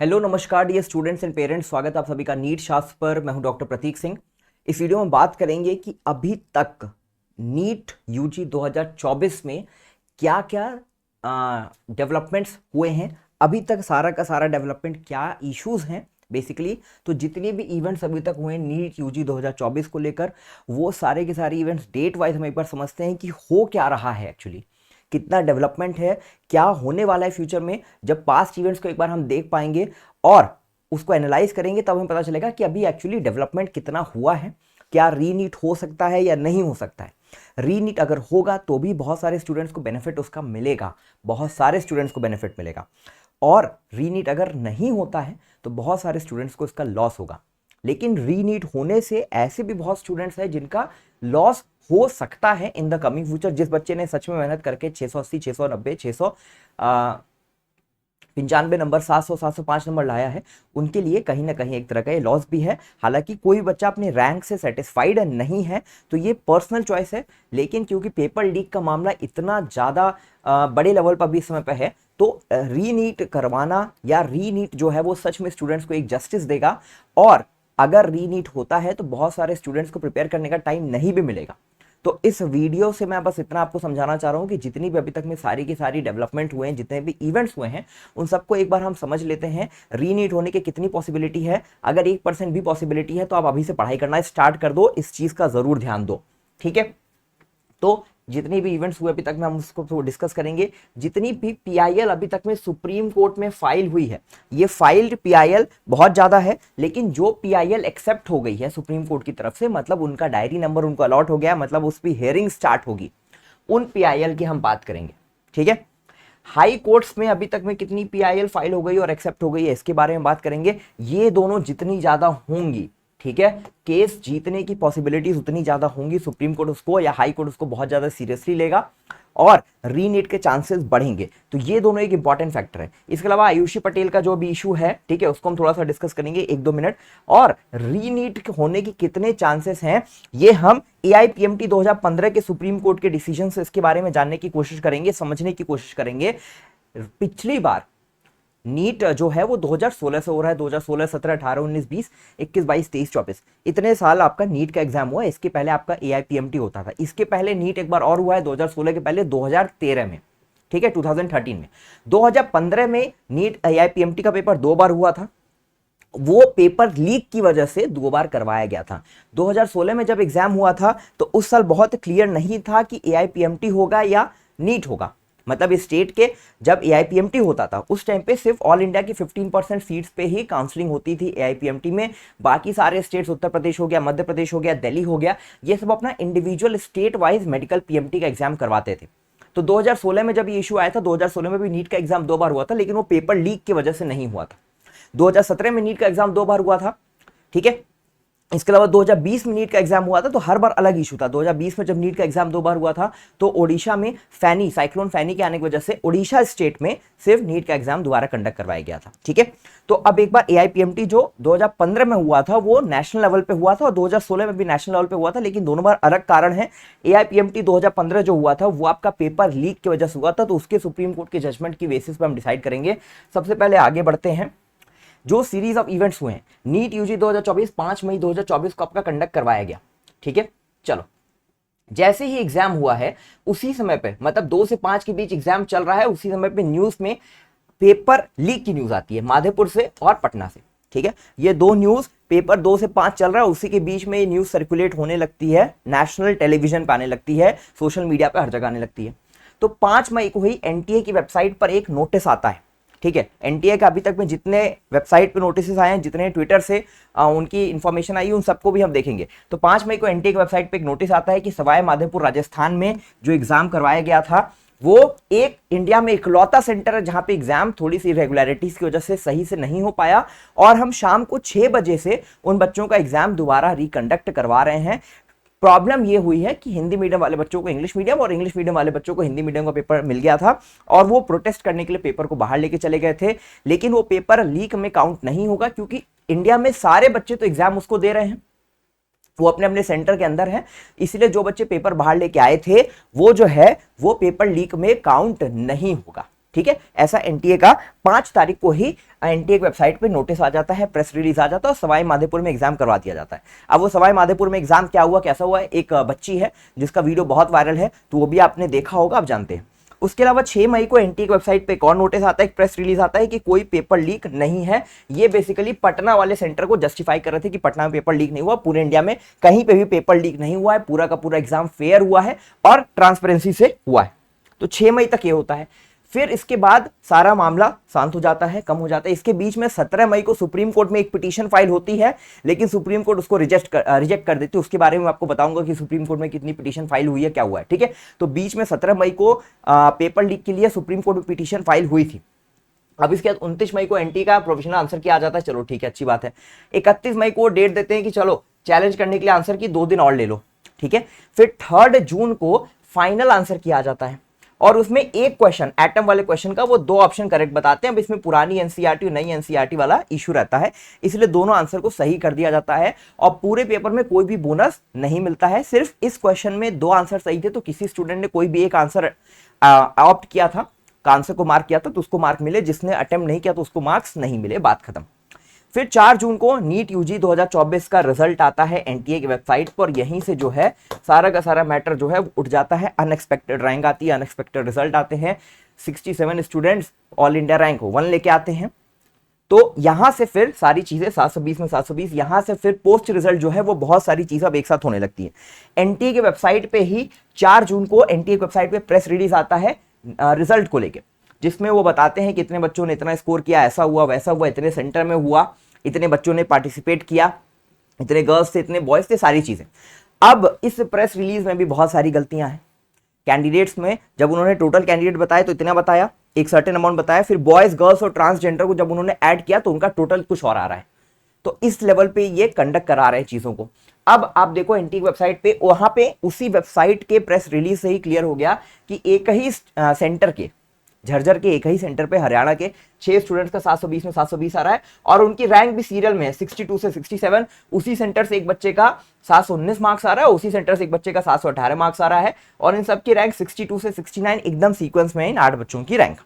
Hello नमस्कार dear students and parents, स्वागत है आप सभी का नीट शास्त्र पर। मैं हूं डॉक्टर प्रतीक सिंह। इस वीडियो में बात करेंगे कि अभी तक नीट यूजी 2024 में क्या क्या डेवलपमेंट्स हुए हैं। अभी तक सारा का सारा डेवलपमेंट, क्या इश्यूज हैं बेसिकली। तो जितने भी इवेंट्स अभी तक हुए नीट यूजी 2024 को लेकर, वो सारे के सारे इवेंट्स डेट वाइज हम एक बार समझते हैं कि हो क्या रहा है एक्चुअली, कितना डेवलपमेंट है, क्या होने वाला है फ्यूचर में। जब पास्ट इवेंट्स को एक बार हम देख पाएंगे और उसको एनालाइज करेंगे, तब हमें पता चलेगा कि अभी एक्चुअली डेवलपमेंट कितना हुआ है, क्या रीनीट हो सकता है या नहीं हो सकता है। रीनीट अगर होगा तो भी बहुत सारे स्टूडेंट्स को बेनिफिट उसका मिलेगा, बहुत सारे स्टूडेंट्स को बेनिफिट मिलेगा। और रीनीट अगर नहीं होता है तो बहुत सारे स्टूडेंट्स को इसका लॉस होगा। लेकिन रीनीट होने से ऐसे भी बहुत स्टूडेंट्स हैं जिनका लॉस हो सकता है इन द कमिंग फ्यूचर। जिस बच्चे ने सच में मेहनत करके 680, 690, 695 नंबर, 700, 705 नंबर लाया है, उनके लिए कहीं ना कहीं एक तरह का ये लॉस भी है। हालांकि कोई बच्चा अपने रैंक से सेटिस्फाइड नहीं है तो ये पर्सनल चॉइस है। लेकिन क्योंकि पेपर लीक का मामला इतना ज़्यादा बड़े लेवल पर भी इस समय पे है, तो रीनीट करवाना या रीनीट जो है वो सच में स्टूडेंट्स को एक जस्टिस देगा। और अगर रीनीट होता है तो बहुत सारे स्टूडेंट्स को प्रिपेयर करने का टाइम नहीं भी मिलेगा। तो इस वीडियो से मैं बस इतना आपको समझाना चाह रहा हूं कि जितनी भी अभी तक में सारी की सारी डेवलपमेंट हुए हैं, जितने भी इवेंट्स हुए हैं, उन सबको एक बार हम समझ लेते हैं। रीनीट होने की कितनी पॉसिबिलिटी है। अगर 1% भी पॉसिबिलिटी है तो आप अभी से पढ़ाई करना स्टार्ट कर दो, इस चीज का जरूर ध्यान दो, ठीक है। तो जितनी भी इवेंट्स हुए अभी तक में हम उसको डिस्कस करेंगे। जितनी भी पीआईएल अभी तक में सुप्रीम कोर्ट में फाइल हुई है, ये फाइल्ड पीआईएल बहुत ज्यादा है, लेकिन जो पीआईएल एक्सेप्ट हो गई है सुप्रीम कोर्ट की तरफ से, मतलब उनका डायरी नंबर उनको अलॉट हो गया, मतलब उस पर हियरिंग स्टार्ट होगी, उन पीआईएल की हम बात करेंगे, ठीक है। हाई कोर्ट्स में अभी तक में कितनी पीआईएल फाइल हो गई और एक्सेप्ट हो गई है, इसके बारे में बात करेंगे। ये दोनों जितनी ज्यादा होंगी, ठीक है, केस जीतने की पॉसिबिलिटीज उतनी ज्यादा होंगी। सुप्रीम कोर्ट उसको या हाई कोर्ट उसको बहुत ज्यादा सीरियसली लेगा और रीनीट के चांसेस बढ़ेंगे। तो ये दोनों एक इंपॉर्टेंट फैक्टर है। इसके अलावा आयुषी पटेल का जो भी इशू है, ठीक है, उसको हम थोड़ा सा डिस्कस करेंगे 1-2 मिनट। और रीनीट होने की कितने चांसेस हैं, ये हम एआईपीएमटी 2015 के सुप्रीम कोर्ट के डिसीजन से इसके बारे में जानने की कोशिश करेंगे, समझने की कोशिश करेंगे। पिछली बार नीट जो है वो 2016 से हो रहा है। 2016, 17, 18, 19, 20, 21, 22, 23, 24, इतने साल आपका नीट का एग्जाम हुआ है। इसके पहले आपका एआईपीएमटी होता था। इसके पहले नीट एक बार और हुआ है 2016 के पहले 2013 में, ठीक है, 2013 में। 2015 में नीट एआईपीएमटी का पेपर 2 बार हुआ था। वो पेपर लीक की वजह से 2 बार करवाया गया था। 2016 में जब एग्जाम हुआ था तो उस साल बहुत क्लियर नहीं था कि एआईपीएमटी होगा या नीट होगा। मतलब स्टेट के जब एआईपीएमटी होता था उस टाइम पे सिर्फ ऑल इंडिया की 15% सीट्स पे ही काउंसलिंग होती थी एआईपीएमटी में। बाकी सारे स्टेट्स, उत्तर प्रदेश हो गया, मध्य प्रदेश हो गया, दिल्ली हो गया, ये सब अपना individual state wise medical PMT का एग्जाम करवाते थे। तो 2016 में जब ये इशू आया था, 2016 में भी नीट का एग्जाम 2 बार हुआ था, लेकिन वो पेपर लीक की वजह से नहीं हुआ था। 2017 में नीट का एग्जाम 2 बार हुआ था, ठीक है। इसके अलावा 2020 में नीट का एग्जाम हुआ था, तो हर बार अलग इशू था। 2020 में जब नीट का एग्जाम 2 बार हुआ था तो ओडिशा में फैनी, साइक्लोन फैनी के आने की वजह से ओडिशा स्टेट में सिर्फ नीट का एग्जाम दोबारा कंडक्ट करवाया गया था, ठीक है। तो अब एक बार एआईपीएमटी जो 2015 में हुआ था वो नेशनल लेवल पे हुआ था और 2016 में भी नेशनल लेवल पे हुआ था, लेकिन दोनों बार अलग कारण है। एआईपीएमटी 2015 जो हुआ था वो आपका पेपर लीक की वजह से हुआ था, तो उसके सुप्रीम कोर्ट के जजमेंट की बेसिस पर हम डिसाइड करेंगे। सबसे पहले आगे बढ़ते हैं। जो सीरीज ऑफ इवेंट्स हुए हैं, नीट यूजी 2024 5 मई 2024 को आपका कंडक्ट करवाया गया, ठीक है। चलो, जैसे ही एग्जाम हुआ है उसी समय पे, मतलब 2 से 5 के बीच एग्जाम चल रहा है, उसी समय पे न्यूज में पेपर लीक की न्यूज आती है माधेपुर से और पटना से, ठीक है। ये 2 न्यूज, पेपर 2 से 5 चल रहा है, उसी के बीच में ये न्यूज सर्कुलेट होने लगती है, नेशनल टेलीविजन पे आने लगती है, सोशल मीडिया पे हर जगह आने लगती है। तो 5 मई को ही एनटीए की वेबसाइट पर एक नोटिस आता है, ठीक है। एनटीए का अभी तक में जितने वेबसाइट पे नोटिस आए हैं, जितने ट्विटर से उनकी इंफॉर्मेशन आई, उन सबको भी हम देखेंगे। तो 5 मई को एनटीए की वेबसाइट पे एक नोटिस आता है कि सवाई माधोपुर राजस्थान में जो एग्जाम करवाया गया था वो एक इंडिया में इकलौता सेंटर है जहां पे एग्जाम थोड़ी सी इरेगुलरिटीज की वजह से सही से नहीं हो पाया, और हम शाम को 6 बजे से उन बच्चों का एग्जाम दोबारा रिकंडक्ट करवा रहे हैं। प्रॉब्लम ये हुई है कि हिंदी मीडियम वाले बच्चों को इंग्लिश मीडियम और इंग्लिश मीडियम वाले बच्चों को हिंदी मीडियम का पेपर मिल गया था और वो प्रोटेस्ट करने के लिए पेपर को बाहर लेके चले गए थे। लेकिन वो पेपर लीक में काउंट नहीं होगा क्योंकि इंडिया में सारे बच्चे तो एग्जाम उसको दे रहे हैं, वो अपने अपने सेंटर के अंदर है। इसलिए जो बच्चे पेपर बाहर लेके आए थे वो जो है वो पेपर लीक में काउंट नहीं होगा, ठीक है, ऐसा एनटीए का 5 तारीख को ही एनटीए की वेबसाइट पे नोटिस आ जाता है, प्रेस रिलीज आ जाता है और सवाई माधोपुर में एग्जाम करवा दिया जाता है। अब वो सवाई माधोपुर में एग्जाम क्या हुआ, कैसा हुआ, एक बच्ची है जिसका वीडियो बहुत वायरल है, तो वो भी आपने देखा होगा, आप जानते हैं। उसके अलावा 6 मई को एनटीए की वेबसाइट पे एक और नोटिस आता है, एक प्रेस रिलीज आता है कि कोई पेपर लीक नहीं है। ये बेसिकली पटना वाले सेंटर को जस्टिफाई कर रहे थे कि पटना में पेपर लीक नहीं हुआ, पूरे इंडिया में कहीं पे भी पेपर लीक नहीं हुआ है, पूरा का पूरा एग्जाम फेयर हुआ है और ट्रांसपेरेंसी से हुआ है। तो 6 मई तक ये होता है। फिर इसके बाद सारा मामला शांत हो जाता है, कम हो जाता है। इसके बीच में 17 मई को सुप्रीम कोर्ट में एक पिटीशन फाइल होती है, लेकिन सुप्रीम कोर्ट उसको रिजेक्ट कर देती है। उसके बारे में आपको बताऊंगा कि सुप्रीम कोर्ट में कितनी पिटीशन फाइल हुई है, क्या हुआ है, ठीक है। तो बीच में 17 मई को पेपर लीक के लिए सुप्रीम कोर्ट में पिटीशन फाइल हुई थी। अब इसके बाद 29 मई को एनटी का प्रोविजनल आंसर किया जाता है, चलो ठीक है, अच्छी बात है। 31 मई को डेट देते हैं कि चलो चैलेंज करने के लिए आंसर की 2 दिन और ले लो, ठीक है। फिर 3 जून को फाइनल आंसर किया जाता है और उसमें एक क्वेश्चन, एटम वाले क्वेश्चन का, वो 2 ऑप्शन करेक्ट बताते हैं। अब इसमें पुरानी एनसीईआरटी और नई एनसीईआरटी वाला इशू रहता है, इसलिए दोनों आंसर को सही कर दिया जाता है और पूरे पेपर में कोई भी बोनस नहीं मिलता है। सिर्फ इस क्वेश्चन में 2 आंसर सही थे, तो किसी स्टूडेंट ने कोई भी एक आंसर ऑप्ट किया था, आंसर को मार्क किया था, तो उसको मार्क मिले, जिसने अटेम्प्ट नहीं किया तो उसको मार्क्स नहीं मिले, बात खत्म। फिर 4 जून को नीट यूजी 2024 का रिजल्ट आता है एनटीए की वेबसाइट पर। यहीं से जो है सारा का सारा मैटर जो है उठ जाता है। अनएक्सपेक्टेड रैंक आती है, अनएक्सपेक्टेड रिजल्ट आते हैं। 67 स्टूडेंट्स ऑल इंडिया रैंक 1 लेके आते हैं। तो यहां से फिर सारी चीजें 720 में 720, यहां से फिर पोस्ट रिजल्ट जो है वो बहुत सारी चीजें अब एक साथ होने लगती है। एनटीए की वेबसाइट पे ही 4 जून को एनटीए की वेबसाइट पे प्रेस रिलीज आता है रिजल्ट को लेकर, जिसमें वो बताते हैं कि इतने बच्चों ने इतना स्कोर किया, ऐसा हुआ वैसा हुआ, इतने सेंटर में हुआ, इतने बच्चों ने पार्टिसिपेट किया, इतने गर्ल्स थे, इतने बॉयज थे, सारी चीजें। अब इस प्रेस रिलीज में भी बहुत सारी गलतियां हैं। कैंडिडेट्स में जब उन्होंने टोटल कैंडिडेट बताए तो इतना बताया, एक सर्टेन अमाउंट बताया, फिर बॉयज गर्ल्स और ट्रांसजेंडर को जब उन्होंने ऐड किया तो उनका टोटल कुछ और आ रहा है। तो इस लेवल पे ये कंडक्ट करा रहे हैं चीजों को। अब आप देखो एनटी वेबसाइट पे, वहां पे उसी वेबसाइट के प्रेस रिलीज से ही क्लियर हो गया कि एक ही सेंटर के, झज्जर के एक ही सेंटर पे हरियाणा के 6 स्टूडेंट्स का 720 में 720 आ रहा है और उनकी रैंक भी सीरियल में है 62 से 67। उसी सेंटर से एक बच्चे का 719 मार्क्स आ रहा है, उसी सेंटर से एक बच्चे का 718 मार्क्स आ रहा है और इन सबकी रैंक 62 से 69 एकदम सीक्वेंस में है इन 8 बच्चों की रैंक।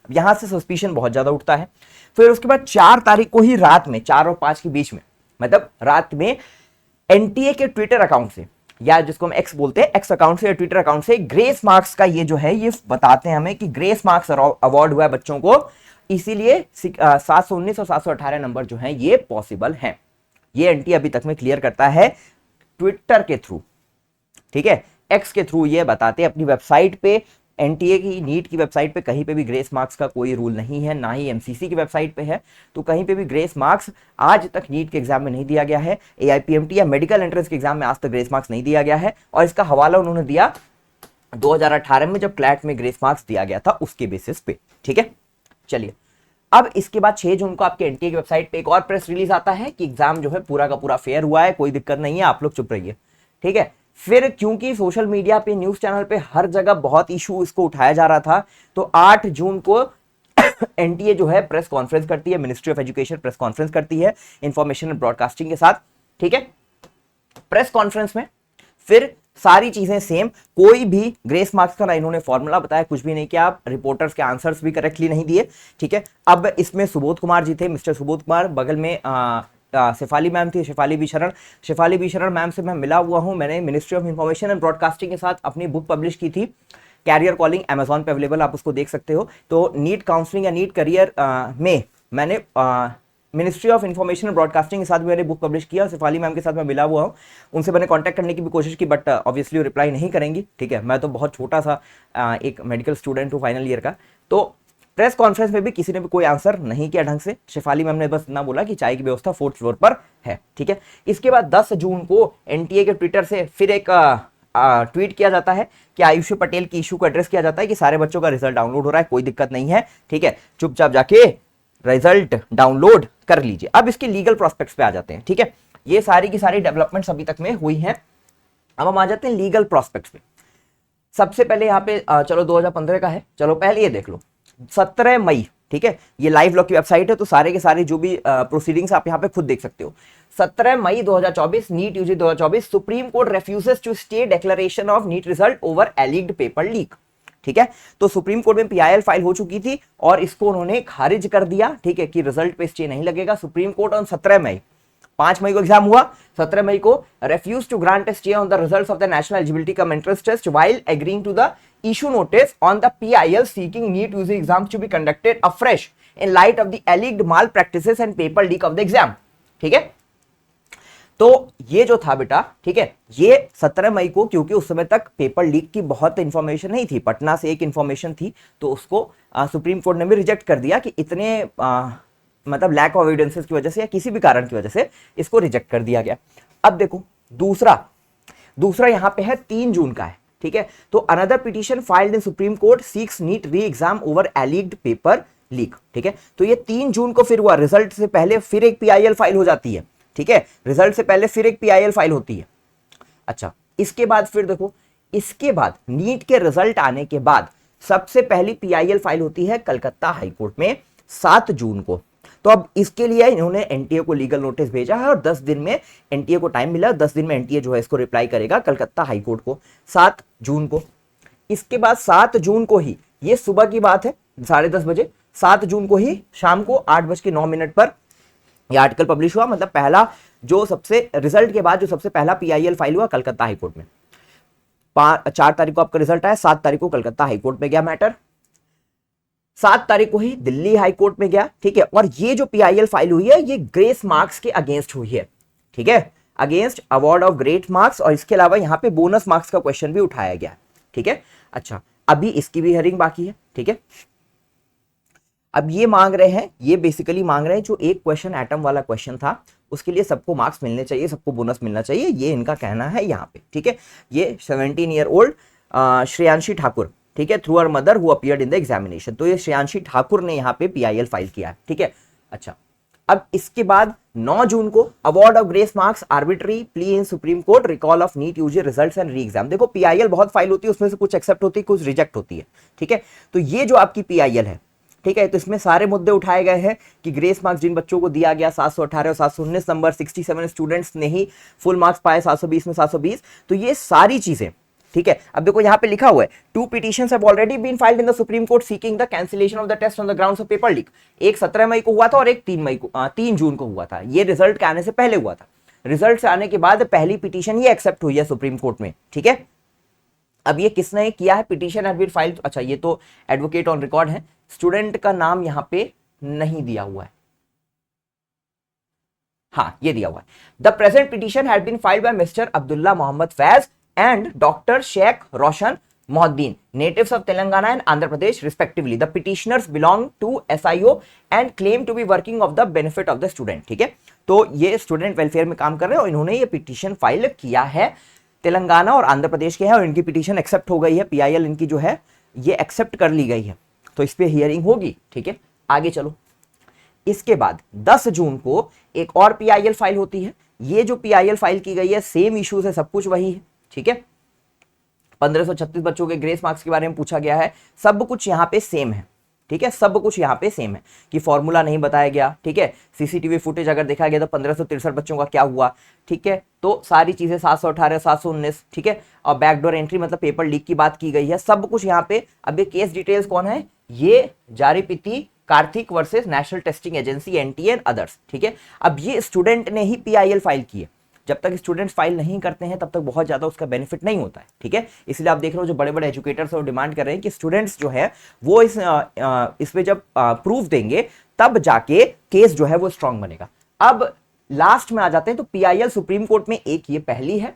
यहां से सस्पिशन बहुत ज्यादा उठता है। फिर उसके बाद 4 तारीख को ही रात में, 4 और 5 के बीच में, मतलब रात में एनटीए के ट्विटर अकाउंट से, या जिसको हम एक्स बोलते हैं, एक्स अकाउंट से या ट्विटर अकाउंट से ग्रेस मार्क्स का ये जो है ये बताते हैं हमें कि ग्रेस मार्क्स अवार्ड हुआ है बच्चों को, इसीलिए 719 और 718 नंबर जो है ये पॉसिबल हैं। ये एनटीए अभी तक में क्लियर करता है ट्विटर के थ्रू, ठीक है, एक्स के थ्रू ये बताते हैं अपनी वेबसाइट पे। एनटीए की नीट की वेबसाइट पे कहीं पे भी ग्रेस मार्क्स का कोई रूल नहीं है, ना ही एमसीसी की वेबसाइट पे है, तो कहीं पे भी ग्रेस मार्क्स आज तक नीट के एग्जाम में नहीं दिया गया है। एआईपीएमटी या मेडिकल एंट्रेंस के एग्जाम में आज तक ग्रेस मार्क्स नहीं दिया गया है और इसका हवाला उन्होंने दिया 2018 में जब क्लैट में ग्रेस मार्क्स दिया गया था उसके बेसिस पे, ठीक है। चलिए, अब इसके बाद 6 जून को आपके एनटीए की वेबसाइट पे एक और प्रेस रिलीज आता है कि एग्जाम जो है पूरा का पूरा फेयर हुआ है, कोई दिक्कत नहीं है, आप लोग चुप रहिए, ठीक है। फिर क्योंकि सोशल मीडिया पे, न्यूज चैनल पे हर जगह बहुत इशू इसको उठाया जा रहा था, तो 8 जून को एनटीए जो है प्रेस कॉन्फ्रेंस करती है, ministry of education press conference करती है इंफॉर्मेशन एंड ब्रॉडकास्टिंग के साथ, ठीक है। प्रेस कॉन्फ्रेंस में फिर सारी चीजें सेम, कोई भी ग्रेस मार्क्स का ना इन्होंने फॉर्मूला बताया, कुछ भी नहीं किया, रिपोर्टर्स के आंसर्स भी करेक्टली नहीं दिए, ठीक है। अब इसमें सुबोध कुमार जी थे, मिस्टर सुबोध कुमार, बगल में शेफाली मैम थी, शेफाली बी शरण मैम से मैं मिला हुआ हूं। मैंने ministry of information and broadcasting के साथ अपनी बुक पब्लिश की थी, कैरियर कॉलिंग, अमेजॉन पे अवेलेबल, आप उसको देख सकते हो। तो नीट काउंसलिंग या नीट करियर में मैंने ministry of information and broadcasting के साथ भी मैंने बुक पब्लिश किया, शेफाली मैम के साथ मैं मिला हुआ हूँ, उनसे मैंने कांटेक्ट करने की भी कोशिश की, बट ऑब्वियसली रिप्लाई नहीं करेंगी, ठीक है। मैं तो बहुत छोटा सा एक मेडिकल स्टूडेंट हूँ फाइनल ईयर का। तो प्रेस कॉन्फ्रेंस में भी किसी ने भी कोई आंसर नहीं किया ढंग से, शेफाली मैम ने बस इतना बोला कि चाय की व्यवस्था 4th फ्लोर पर है, ठीक है। इसके बाद 10 जून को एनटीए के ट्विटर से फिर एक ट्वीट किया जाता है कि आयुषी पटेल की इशू को एड्रेस किया जाता है कि सारे बच्चों का रिजल्ट डाउनलोड हो रहा है, कोई दिक्कत नहीं है, ठीक है, चुपचाप जाके रिजल्ट डाउनलोड कर लीजिए। अब इसके लीगल प्रोस्पेक्ट्स पे आ जाते हैं, ठीक है। ये सारी की सारी डेवलपमेंट्स अभी तक में हुई हैं। अब हम आ जाते हैं लीगल प्रोस्पेक्ट्स पे। सबसे पहले यहाँ पे चलो 2015 का है, चलो पहले ये देख लो 17 मई, ठीक है, ये लाइव लॉ की वेबसाइट है तो सारे के सारे जो भी प्रोसीडिंग्स आप यहाँ पे खुद देख सकते हो। 17 May 2024 NEET UG 2024 Supreme Court refuses to stay declaration of NEET result over alleged paper leak. ठीक है। तो सुप्रीम कोर्ट में पीआईएल फाइल हो चुकी थी और इसको उन्होंने खारिज कर दिया, ठीक है, कि रिजल्ट पे स्टे नहीं लगेगा। सुप्रीम कोर्ट ऑन 17 मई, 5 मई को एग्जाम हुआ, 17 मई को refuse to grant stay on the results of the National Eligibility cum Entrance Test while agreeing to the issue notice on the PIL seeking NEET UG exams to be conducted afresh in light of the alleged malpractices and paper leak of the exam, ठीक है। तो ये जो था बेटा, ठीक है, ये 17 मई को, क्योंकि उस समय तक पेपर लीक की बहुत इंफॉर्मेशन नहीं थी, पटना से एक इंफॉर्मेशन थी, तो उसको सुप्रीम कोर्ट ने भी रिजेक्ट कर दिया कि इतने मतलब लैक ऑफ एविडेंसेस की वजह से या किसी भी कारण की वजह से इसको रिजेक्ट कर दिया गया। अब देखो दूसरा यहां पे है 3 जून का है, ठीक है। तो another petition filed in Supreme Court seeks NEET re exam over alleged paper leak, ठीक है। तो ये 3 जून को फिर हुआ, रिजल्ट से पहले फिर एक पीआईएल फाइल हो जाती है, ठीक है, रिजल्ट से पहले फिर एक पीआईएल फाइल होती है। अच्छा, इसके बाद फिर देखो, इसके बाद नीट के रिजल्ट आने के बाद सबसे पहली पीआईएल फाइल होती है कलकत्ता हाईकोर्ट में 7 जून को। तो अब इसके लिए इन्होंने एनटीए को लीगल नोटिस भेजा है और 10 दिन में एनटीए को टाइम मिला, 10 दिन में एनटीए जो है इसको रिप्लाई करेगा कलकत्ता हाईकोर्ट को 7 जून को। इसके बाद 7 जून को ही, ये सुबह की बात है 10:30 बजे, 7 जून को ही शाम को 8:09 पर यह आर्टिकल पब्लिश हुआ। मतलब पहला जो सबसे रिजल्ट के बाद जो सबसे पहला पीआईएल फाइल हुआ कलकत्ता हाईकोर्ट में। 4 तारीख को आपका रिजल्ट आया, 7 तारीख को कलकत्ता हाईकोर्ट में गया मैटर, 7 तारीख को ही दिल्ली हाईकोर्ट में गया, ठीक है। और ये जो पीआईएल फाइल हुई है ये ग्रेस मार्क्स के अगेंस्ट हुई है, ठीक है, against award of great marks, और इसके अलावा यहां पे बोनस मार्क्स का क्वेश्चन भी उठाया गया, ठीक है। अच्छा, अभी इसकी भी हियरिंग बाकी है, ठीक है। अब ये मांग रहे हैं, ये बेसिकली मांग रहे हैं जो एक क्वेश्चन एटम वाला क्वेश्चन था उसके लिए सबको मार्क्स मिलने चाहिए, सबको बोनस मिलना चाहिए, ये इनका कहना है यहाँ पे, ठीक है। ये 17 ईयर ओल्ड श्रेयांशी ठाकुर, ठीक है, through her mother who appeared in the examination, तो ये श्रेयांशी ठाकुर ने यहाँ पे पीआईएल फाइल किया है, ठीक है। अच्छा, अब इसके बाद 9 जून को award of grace marks arbitrary plea in Supreme Court recall of NEET UG results and re exam. देखो पीआईएल बहुत फाइल होती है, उसमें से कुछ एक्सेप्ट होती है, कुछ रिजेक्ट होती है, ठीक है। तो ये जो आपकी पीआईएल है, ठीक है, तो इसमें सारे मुद्दे उठाए गए हैं कि ग्रेस मार्क्स जिन बच्चों को दिया गया 718 और 719 नंबर, 67 स्टूडेंट्स ने ही फुल मार्क्स पाए, 720 में 720, तो ये सारी चीजें, ठीक है। अब देखो यहाँ पे लिखा हुआ है 2 petitions have already been filed in the Supreme Court seeking the cancellation of the test on the grounds of paper leak. एक 17 मई को हुआ था और एक 3 जून को हुआ था, ये रिजल्ट के आने से पहले हुआ था। रिजल्ट से आने के बाद पहली पिटीशन ये एक्सेप्ट हुई है सुप्रीम कोर्ट में, ठीक है। अब ये किसने किया है, पिटीशन हैज बीन फाइल्ड, अच्छा ये तो एडवोकेट ऑन रिकॉर्ड है, स्टूडेंट का नाम यहां पे नहीं दिया हुआ है, हाँ ये दिया हुआ है। The present petition had been filed by mister Abdullah Mohammed Faiz and doctor Sheikh Roshan Mohiuddin, natives of Telangana and Andhra Pradesh respectively. The petitioners belong to SIO and claim to be working of the benefit of the student, ठीक है। तो ये student welfare में काम कर रहे हैं और इन्होंने ये पिटीशन फाइल किया है, तेलंगाना और आंध्र प्रदेश के हैं और इनकी पिटीशन एक्सेप्ट हो गई है, पीआईएल इनकी जो है ये एक्सेप्ट कर ली गई है, तो इस पे हियरिंग होगी, ठीक है। आगे चलो, इसके बाद 10 जून को एक और पीआईएल फाइल होती है। ये जो पीआईएल फाइल की गई है सेम इश्यूज है, सब कुछ वही है, ठीक है। 1536 बच्चों के ग्रेस मार्क्स के बारे में पूछा गया है, सब कुछ यहाँ पे सेम है, ठीक है, सब कुछ यहाँ पे सेम है कि फॉर्मूला नहीं बताया गया, ठीक है। सीसीटीवी फुटेज अगर देखा गया तो 1563 बच्चों का क्या हुआ, ठीक है। तो सारी चीजें 718 719, ठीक है, और बैकडोर एंट्री मतलब पेपर लीक की बात की गई है, सब कुछ यहाँ पे। अब ये केस डिटेल्स कौन है, ये जारीपीती Kartik versus National Testing Agency NTA and others, ठीक है। अब ये स्टूडेंट ने ही पीआईएल फाइल की है, जब तक स्टूडेंट्स फाइल नहीं करते हैं तब तक बहुत ज्यादा उसका बेनिफिट नहीं होता है, ठीक है। इसलिए आप देख रहे हो जो बड़े बड़े एजुकेटर्स वो डिमांड कर रहे हैं कि स्टूडेंट्स जो है वो इसमें जब प्रूफ देंगे तब जाके केस जो है वो स्ट्रांग बनेगा। अब लास्ट में आ जाते हैं, तो पीआईएल सुप्रीम कोर्ट में एक ये पहली है,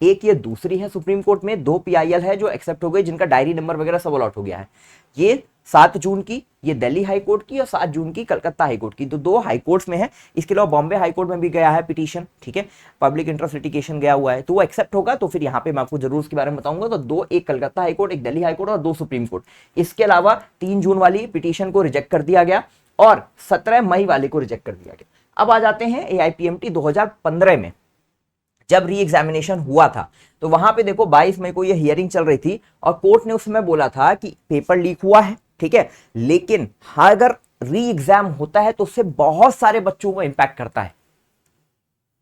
एक ये दूसरी है। सुप्रीम कोर्ट में 2 पीआईएल है जो एक्सेप्ट हो गई, जिनका डायरी नंबर वगैरह सब अलॉट हो गया है। ये 7 जून की ये दिल्ली हाई कोर्ट की और 7 जून की कलकत्ता हाई कोर्ट की, तो 2 हाई कोर्ट्स में है। इसके अलावा बॉम्बे हाई कोर्ट में भी गया है पिटीशन, ठीक है, पब्लिक इंटरेस्ट लिटिगेशन गया हुआ है, तो वो एक्सेप्ट होगा तो फिर यहाँ पे मैं आपको जरूर उसके बारे में बताऊंगा। तो 2, एक कलकत्ता हाई कोर्ट, एक दिल्ली हाई कोर्ट और 2 सुप्रीम कोर्ट। इसके अलावा 3 जून वाली पिटीशन को रिजेक्ट कर दिया गया और 17 मई वाले को रिजेक्ट कर दिया गया। अब आ जाते हैं एआईपीएमटी 2015 में जब री एग्जामिनेशन हुआ था, तो वहां पे देखो 22 मई को ये हियरिंग चल रही थी और कोर्ट ने उस समय बोला था कि पेपर लीक हुआ है, ठीक है, लेकिन अगर री एग्जाम होता है तो उससे बहुत सारे बच्चों को इंपैक्ट करता है,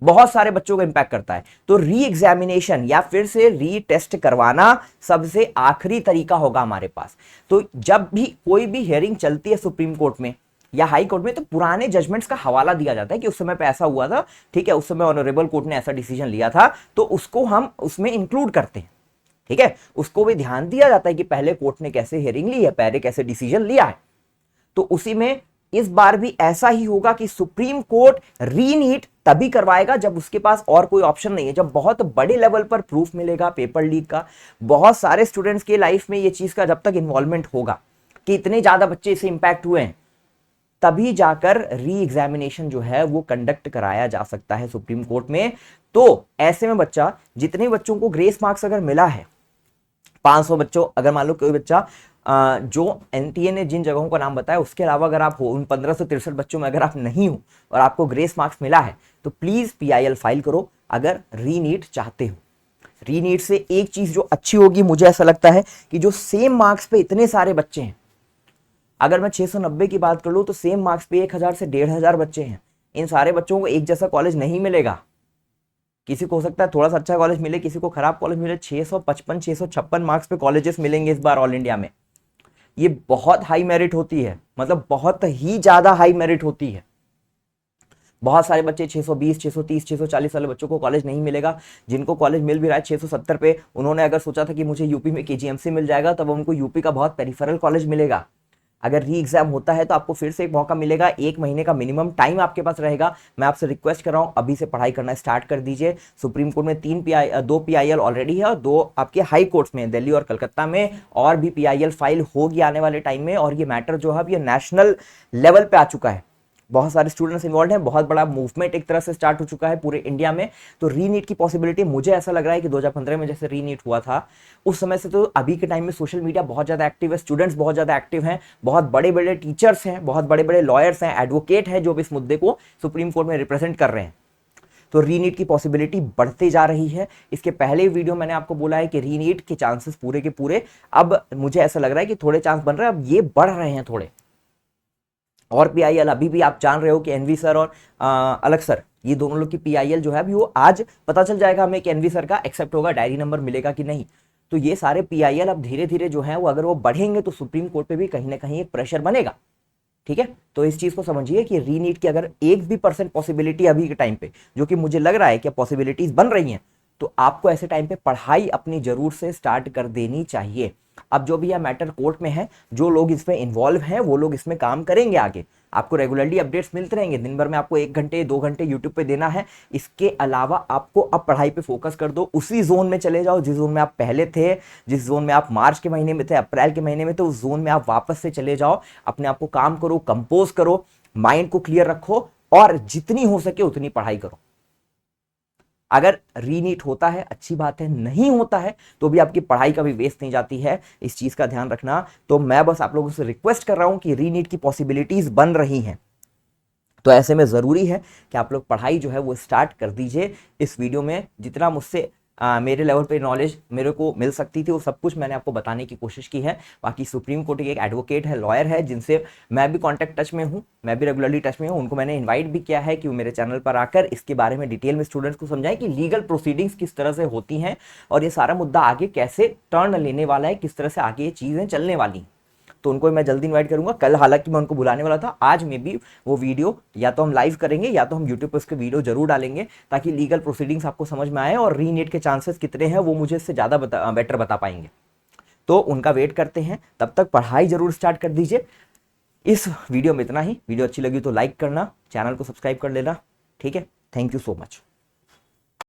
बहुत सारे बच्चों को इंपैक्ट करता है। तो री एग्जामिनेशन या फिर से री टेस्ट करवाना सबसे आखिरी तरीका होगा हमारे पास। तो जब भी कोई भी हियरिंग चलती है सुप्रीम कोर्ट में या हाई कोर्ट में, तो पुराने जजमेंट्स का हवाला दिया जाता है कि उस समय पे ऐसा हुआ था, ठीक है, उस समय ऑनरेबल कोर्ट ने ऐसा डिसीजन लिया था, तो उसको हम उसमें इंक्लूड करते हैं, ठीक है। उसको भी ध्यान दिया जाता है कि पहले कोर्ट ने कैसे हियरिंग ली है, पहले कैसे डिसीजन लिया है। तो उसी में इस बार भी ऐसा ही होगा कि सुप्रीम कोर्ट रीनीट तभी करवाएगा जब उसके पास और कोई ऑप्शन नहीं है, जब बहुत बड़े लेवल पर प्रूफ मिलेगा पेपर लीक का। बहुत सारे स्टूडेंट्स के लाइफ में ये चीज का जब तक इन्वॉल्वमेंट होगा कि इतने ज्यादा बच्चे इससे इंपैक्ट हुए हैं, तभी जाकर री एग्जामिनेशन जो है वो कंडक्ट कराया जा सकता है सुप्रीम कोर्ट में। तो ऐसे में बच्चा, जितने बच्चों को ग्रेस मार्क्स अगर मिला है, 500 बच्चों, अगर मान लो कोई बच्चा जो एनटीए ने जिन जगहों का नाम बताया उसके अलावा अगर आप हो, उन 1563 बच्चों में अगर आप नहीं हो और आपको ग्रेस मार्क्स मिला है, तो प्लीज पीआईएल फाइल करो अगर रीनीट चाहते हो। रीनीट से एक चीज जो अच्छी होगी, मुझे ऐसा लगता है कि जो सेम मार्क्स पे इतने सारे बच्चे हैं, अगर मैं 690 की बात कर लूं तो सेम मार्क्स पे 1000 से 1500 बच्चे हैं। इन सारे बच्चों को एक जैसा कॉलेज नहीं मिलेगा। किसी को हो सकता है थोड़ा सा अच्छा कॉलेज मिले, किसी को खराब कॉलेज मिले। 655 656 मार्क्स पे कॉलेजेस मिलेंगे इस बार ऑल इंडिया में। ये बहुत हाई मेरिट होती है, मतलब बहुत ही ज्यादा हाई मेरिट होती है। बहुत सारे बच्चे 620 630 640 वाले बच्चों को कॉलेज नहीं मिलेगा। जिनको कॉलेज मिल भी रहा है 670 पे, उन्होंने अगर सोचा था कि मुझे यूपी में केजीएमसी मिल जाएगा, तब उनको यूपी का बहुत पेरिफेरल कॉलेज मिलेगा। अगर री एग्जाम होता है तो आपको फिर से एक मौका मिलेगा, 1 महीने का मिनिमम टाइम आपके पास रहेगा। मैं आपसे रिक्वेस्ट कर रहा हूं अभी से पढ़ाई करना स्टार्ट कर दीजिए। सुप्रीम कोर्ट में 2 पीआईएल ऑलरेडी है और 2 आपके हाई कोर्ट्स में, दिल्ली और कलकत्ता में और भी पीआईएल फाइल होगी आने वाले टाइम में। और ये मैटर जो है ये नेशनल लेवल पे आ चुका है, बहुत सारे स्टूडेंट्स इन्वॉल्व हैं, बहुत बड़ा मूवमेंट एक तरह से स्टार्ट हो चुका है पूरे इंडिया में। तो रीनीट की पॉसिबिलिटी, मुझे ऐसा लग रहा है कि 2015 में जैसे रीनीट हुआ था उस समय से तो अभी के टाइम में सोशल मीडिया बहुत ज्यादा एक्टिव है, स्टूडेंट्स बहुत ज्यादा एक्टिव हैं, बहुत बड़े बड़े टीचर्स हैं, बहुत बड़े बड़े लॉयर्स हैं, एडवोकेट हैं जो भी इस मुद्दे को सुप्रीम कोर्ट में रिप्रेजेंट कर रहे हैं। तो रीनीट की पॉसिबिलिटी बढ़ते जा रही है। इसके पहले वीडियो मैंने आपको बोला है कि रीनीट के चांसेस पूरे के पूरे, अब मुझे ऐसा लग रहा है कि थोड़े चांस बन रहे हैं, अब ये बढ़ रहे हैं थोड़े। और पीआईएल अभी भी आप जान रहे हो कि एनवी सर और अलग सर, ये दोनों लोग की पीआईएल जो है अभी वो आज पता चल जाएगा हमें कि एनवी सर का एक्सेप्ट होगा, डायरी नंबर मिलेगा कि नहीं। तो ये सारे पीआईएल अब धीरे धीरे जो है वो अगर वो बढ़ेंगे तो सुप्रीम कोर्ट पे भी कहीं ना कहीं एक प्रेशर बनेगा, ठीक है। तो इस चीज को समझिए कि रीनीट की अगर 1% पॉसिबिलिटी अभी के टाइम पे, जो कि मुझे लग रहा है कि पॉसिबिलिटीज बन रही हैं, तो आपको ऐसे टाइम पे पढ़ाई अपनी जरूर से स्टार्ट कर देनी चाहिए। अब जो भी यह मैटर कोर्ट में है, जो लोग इसमें इन्वॉल्व हैं वो लोग इसमें काम करेंगे आगे। आपको रेगुलरली अपडेट्स मिलते रहेंगे, दिन भर में आपको 1 घंटे 2 घंटे यूट्यूब पे देना है। इसके अलावा आपको अब पढ़ाई पे फोकस कर दो, उसी जोन में चले जाओ जिस जोन में आप पहले थे, जिस जोन में आप मार्च के महीने में थे, अप्रैल के महीने में थे, उस जोन में आप वापस से चले जाओ। अपने आप को काम करो, कंपोज करो, माइंड को क्लियर रखो और जितनी हो सके उतनी पढ़ाई करो। अगर रीनीट होता है अच्छी बात है, नहीं होता है तो भी आपकी पढ़ाई कभी वेस्ट नहीं जाती है, इस चीज का ध्यान रखना। तो मैं बस आप लोगों से रिक्वेस्ट कर रहा हूं कि रीनीट की पॉसिबिलिटीज बन रही हैं, तो ऐसे में जरूरी है कि आप लोग पढ़ाई जो है वो स्टार्ट कर दीजिए। इस वीडियो में जितना मुझसे मेरे लेवल पे नॉलेज मेरे को मिल सकती थी वो सब कुछ मैंने आपको बताने की कोशिश की है। बाकी सुप्रीम कोर्ट के एक एडवोकेट है, लॉयर है, जिनसे मैं भी कांटेक्ट टच में हूँ, मैं भी रेगुलरली टच में हूँ। उनको मैंने इनवाइट भी किया है कि वो मेरे चैनल पर आकर इसके बारे में डिटेल में स्टूडेंट्स को समझाएं कि लीगल प्रोसीडिंग्स किस तरह से होती हैं और ये सारा मुद्दा आगे कैसे टर्न लेने वाला है, किस तरह से आगे ये चीज़ें चलने वाली हैं। तो उनको मैं जल्दी इनवाइट करूंगा। कल हालांकि मैं उनको बुलाने वाला था, आज में भी वो वीडियो या तो हम लाइव करेंगे या तो हम यूट्यूब पर उसके वीडियो जरूर डालेंगे, ताकि लीगल प्रोसीडिंग्स आपको समझ में आए और रीनेट के चांसेस कितने हैं वो मुझे इससे ज़्यादा बेटर बता पाएंगे। तो उनका वेट करते हैं, तब तक पढ़ाई जरूर स्टार्ट कर दीजिए। इस वीडियो में इतना ही। वीडियो अच्छी लगी तो लाइक करना, चैनल को सब्सक्राइब कर लेना, ठीक है। Thank you so much.